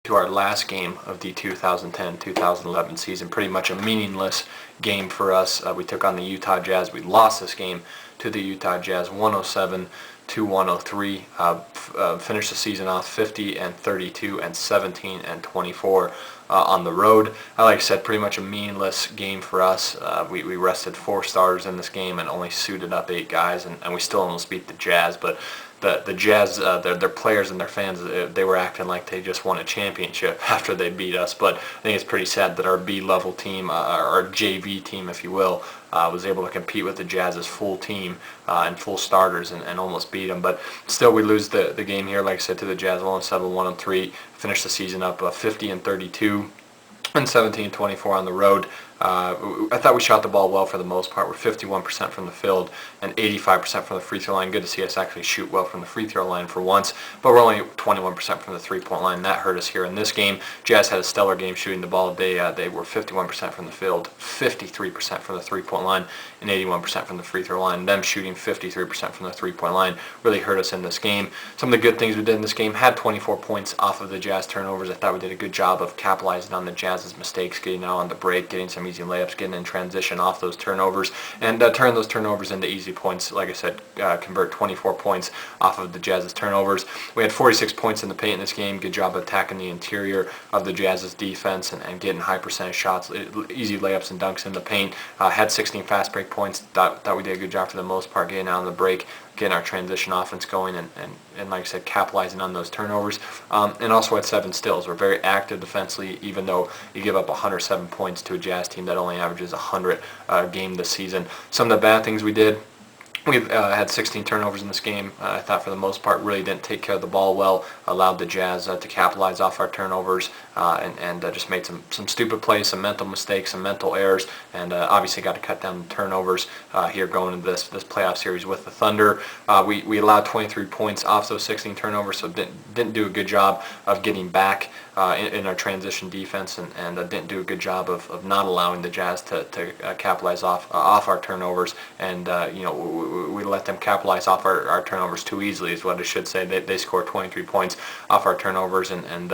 to our last game of the 2010-2011 season. Pretty much a meaningless game for us. We took on the Utah Jazz. We lost this game to the Utah Jazz 107-103. Finished the season off 50-32 and 17-24 on the road. Like I said, pretty much a meaningless game for us. We rested 4 starters in this game and only suited up 8 guys, and we still almost beat the Jazz. But the Jazz, their players and their fans, they were acting like they just won a championship after they beat us. But I think it's pretty sad that our B-level team, our JV team, if you will, was able to compete with the Jazz's full team and full starters and almost beat them. But still, we lose the game here, like I said, to the Jazz 107-103. Finished the season up 50-32 and 17-24 on the road. I thought we shot the ball well for the most part. We're 51% from the field and 85% from the free throw line. Good to see us actually shoot well from the free throw line for once, but we're only 21% from the three-point line. That hurt us here in this game. Jazz had a stellar game shooting the ball. They were 51% from the field, 53% from the three-point line, and 81% from the free throw line. Them shooting 53% from the three-point line really hurt us in this game. Some of the good things we did in this game: had 24 points off of the Jazz turnovers. I thought we did a good job of capitalizing on the Jazz's mistakes, getting out on the break, getting some easy layups, getting in transition off those turnovers, and turn those turnovers into easy points. Like I said, convert 24 points off of the Jazz's turnovers. We had 46 points in the paint in this game. Good job attacking the interior of the Jazz's defense and getting high percentage shots, easy layups and dunks in the paint. Had 16 fast break points. Thought we did a good job for the most part, getting out on the break, getting our transition offense going, and like I said, capitalizing on those turnovers. And also had 7 steals. We're very active defensively, even though you give up 107 points to a Jazz team that only averages 100 a game this season. Some of the bad things we did: we had 16 turnovers in this game. I thought for the most part really didn't take care of the ball well, allowed the Jazz to capitalize off our turnovers, and just made some stupid plays, some mental mistakes, some mental errors, and obviously got to cut down the turnovers here going into this playoff series with the Thunder. We allowed 23 points off those 16 turnovers, so didn't do a good job of getting back in our transition defense, and didn't do a good job of not allowing the Jazz to capitalize off our turnovers, and we let them capitalize off our turnovers too easily, is what I should say. They scored 23 points off our turnovers, and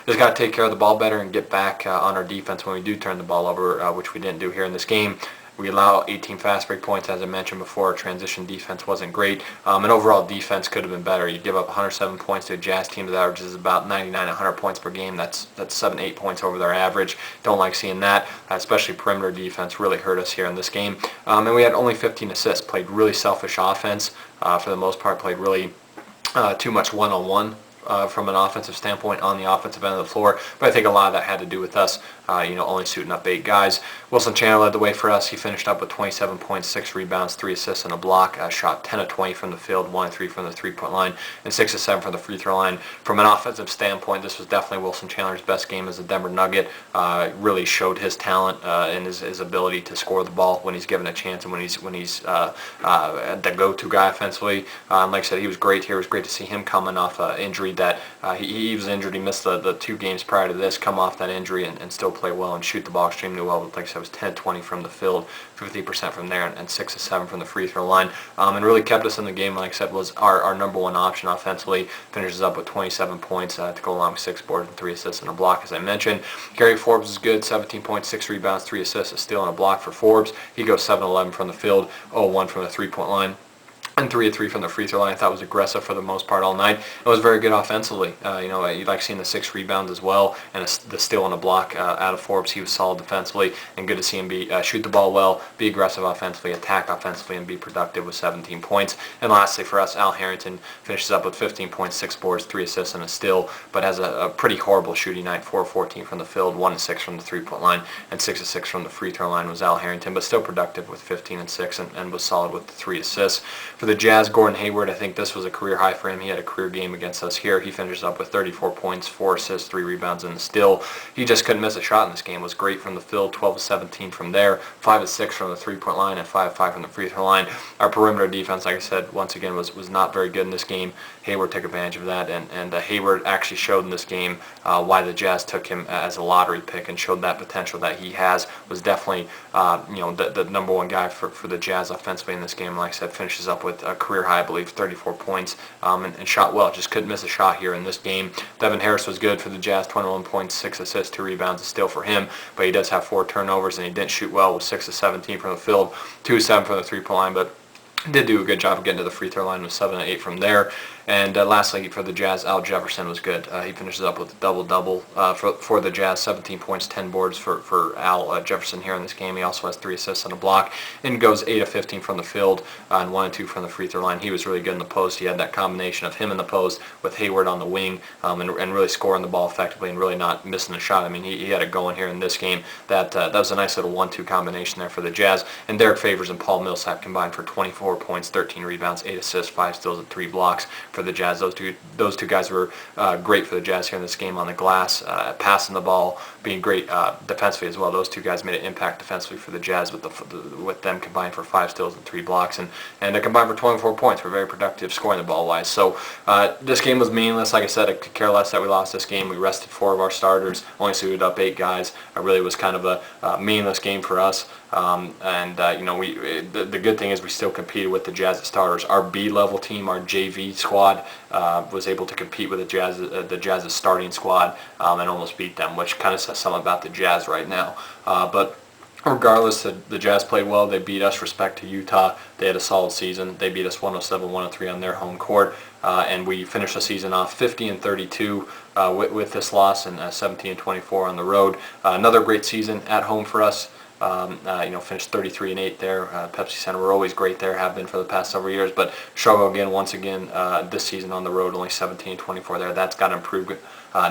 just got to take care of the ball better and get back on our defense when we do turn the ball over, which we didn't do here in this game. We allow 18 fast break points, as I mentioned before. Our transition defense wasn't great, and overall defense could have been better. You give up 107 points to a Jazz team that averages about 99, 100 points per game. That's 7-8 points over their average. Don't like seeing that, especially perimeter defense really hurt us here in this game. And we had only 15 assists. Played really selfish offense for the most part. Played really too much one-on-one from an offensive standpoint on the offensive end of the floor, but I think a lot of that had to do with us, only suiting up 8 guys. Wilson Chandler led the way for us. He finished up with 27 points, 6 rebounds, 3 assists, and a block. Shot 10 of 20 from the field, 1 of 3 from the three-point line, and 6 of 7 from the free throw line. From an offensive standpoint, this was definitely Wilson Chandler's best game as a Denver Nugget. Really showed his talent and his ability to score the ball when he's given a chance, and when he's the go-to guy offensively. Like I said, he was great here. It was great to see him coming off an injury that he was injured. He missed the 2 games prior to this, come off that injury, and still play well and shoot the ball extremely well. Like I said, it was 10-20 from the field, 50% from there, and 6 of 7 from the free throw line, and really kept us in the game. Like I said, was our number 1 option offensively. Finishes up with 27 points to go along with 6 boards and 3 assists and a block, as I mentioned. Gary Forbes is good, 17 points, 6 rebounds, 3 assists, a steal, and a block for Forbes. He goes 7-11 from the field, 0-1 from the three-point line, and 3 of 3 from the free throw line. I thought was aggressive for the most part all night. It was very good offensively. You like seeing the 6 rebounds as well, and the steal and a block out of Forbes. He was solid defensively, and good to see him shoot the ball well, be aggressive offensively, attack offensively, and be productive with 17 points. And lastly for us, Al Harrington finishes up with 15 points, 6 boards, 3 assists, and a steal, but has a pretty horrible shooting night. 4 of 14 from the field, 1 of 6 from the three-point line, and 6 of 6 from the free throw line was Al Harrington, but still productive with 15 and 6, and was solid with the 3 assists. For the Jazz, Gordon Hayward, I think this was a career high for him. He had a career game against us here. He finishes up with 34 points, 4 assists, 3 rebounds, and a steal. He just couldn't miss a shot in this game. Was great from the field, 12 of 17 from there, 5 of 6 from the three-point line, and 5 of 5 from the free throw line. Our perimeter defense, like I said, once again was not very good in this game. Hayward took advantage of that, and Hayward actually showed in this game why the Jazz took him as a lottery pick, and showed that potential that he has. Was definitely the number 1 guy for the Jazz offensively in this game. Like I said, finishes up with with a career high, I believe, 34 points, and shot well. Just couldn't miss a shot here in this game. Devin Harris was good for the Jazz, 21 points, 6 assists, 2 rebounds, a steal for him, but he does have 4 turnovers, and he didn't shoot well with 6 of 17 from the field, 2 of 7 from the three-point line, but did do a good job of getting to the free throw line with 7 of 8 from there. And lastly, for the Jazz, Al Jefferson was good. He finishes up with a double-double for the Jazz, 17 points, 10 boards for Al Jefferson here in this game. He also has 3 assists and a block, and goes 8 of 15 from the field and 1 and 2 from the free throw line. He was really good in the post. He had that combination of him in the post with Hayward on the wing, and really scoring the ball effectively and really not missing a shot. I mean, he had it going here in this game. That was a nice little 1-2 combination there for the Jazz. And Derek Favors and Paul Millsap combined for 24 points, 13 rebounds, 8 assists, 5 steals, and 3 blocks for the Jazz. Those two guys were great for the Jazz here in this game on the glass, passing the ball, being great defensively as well. Those two guys made an impact defensively for the Jazz with them combined for 5 steals and 3 blocks, and they combined for 24 points. Were very productive scoring the ball wise. So this game was meaningless. Like I said, I could care less that we lost this game. We rested 4 of our starters, only suited up 8 guys. It really was kind of a meaningless game for us. The good thing is we still competed with the Jazz starters. Our B-level team, our JV squad, was able to compete with the Jazz's starting squad and almost beat them, which kind of says something about the Jazz right now. But regardless, the Jazz played well. They beat us. Respect to Utah. They had a solid season. They beat us 107-103 on their home court, and we finished the season off 50-32 with this loss, and 17-24 on the road. Another great season at home for us. Finished 33-8 there. Pepsi Center, we're always great there, have been for the past several years, but struggle once again this season on the road, only 17-24 there. That's got to improve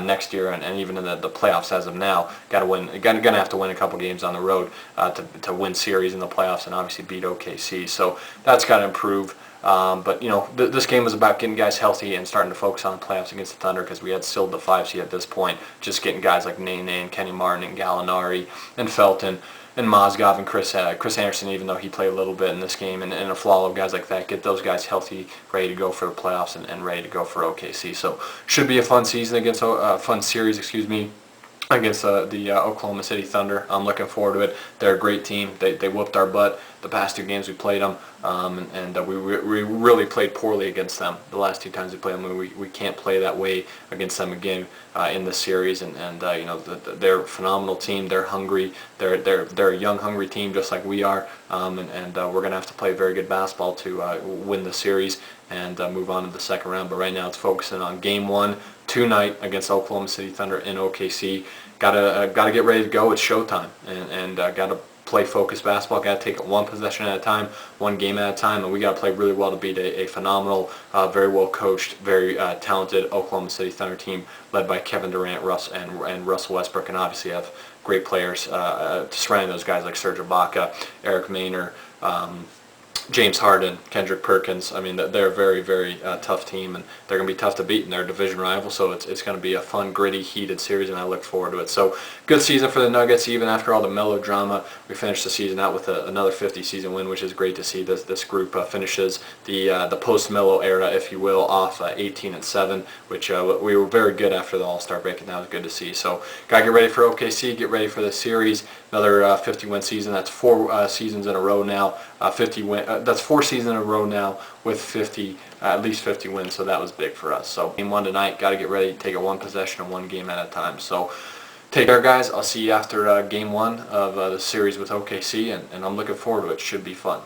next year, and even in the playoffs as of now. Got to win. Gonna have to win a couple games on the road to win series in the playoffs and obviously beat OKC. So that's got to improve. But this game was about getting guys healthy and starting to focus on the playoffs against the Thunder, because we had still the 5 seed at this point. Just getting guys like Nene and Kenny Martin and Gallinari and Felton and Mozgov and Chris Anderson, even though he played a little bit in this game, and a flaw of guys like that. Get those guys healthy, ready to go for the playoffs, and ready to go for OKC. So should be a fun season against fun series, against the Oklahoma City Thunder. I'm looking forward to it. They're a great team. They whooped our butt the past 2 games we played them, and we really played poorly against them the last 2 times we played them. We can't play that way against them again in this series, and they're a phenomenal team. They're hungry. They're a young, hungry team just like we are, and we're gonna have to play very good basketball to win the series and move on to the second round. But right now it's focusing on Game 1 tonight against Oklahoma City Thunder in OKC. Gotta get ready to go. It's showtime, and gotta play focused basketball. Got to take it 1 possession at a time, 1 game at a time, and we got to play really well to beat a phenomenal, very well coached, very talented Oklahoma City Thunder team led by Kevin Durant, and Russell Westbrook, and obviously have great players surrounding those guys like Serge Ibaka, Eric Maynor, James Harden, Kendrick Perkins. I mean, they're a very, very tough team, and they're going to be tough to beat, and they're a division rival, so it's going to be a fun, gritty, heated series, and I look forward to it. So, good season for the Nuggets. Even after all the melodrama, we finished the season out with another 50-season win, which is great to see. This group finishes the Post-Melo Era, if you will, off 18-7, which we were very good after the All-Star break, and that was good to see. So, got to get ready for OKC, get ready for the series. Another 50-win season. That's 4 seasons in a row now. 50 win. That's 4 seasons in a row now with 50, at least 50 wins. So that was big for us. So Game 1 tonight. Got to get ready. Take it 1 possession and 1 game at a time. So take care, guys. I'll see you after Game 1 of the series with OKC, and I'm looking forward to it. Should be fun.